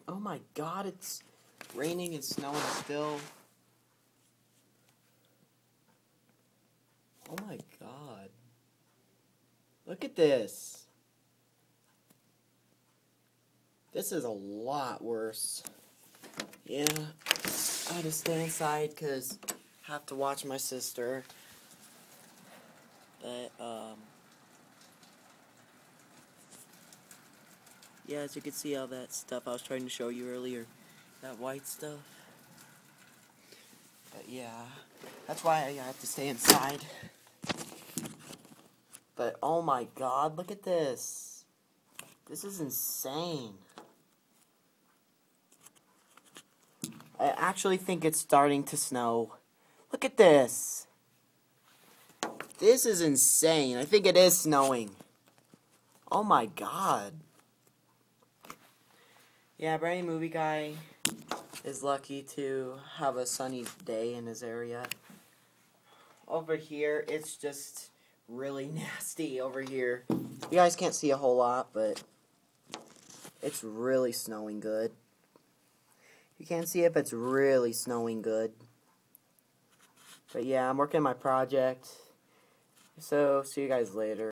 Oh my god, it's raining and snowing still. Oh my god. Look at this. This is a lot worse. Yeah, I had to stay inside because I have to watch my sister. But, yeah, as you can see all that stuff I was trying to show you earlier. That white stuff. But yeah, that's why I have to stay inside. But oh my god, look at this. This is insane. I actually think it's starting to snow. Look at this. This is insane. I think it is snowing. Oh my god. Yeah, Brady Movie Guy is lucky to have a sunny day in his area. Over here, it's just really nasty over here. You guys can't see a whole lot, but it's really snowing good. You can't see it, but it's really snowing good. But yeah, I'm working on my project. So, see you guys later.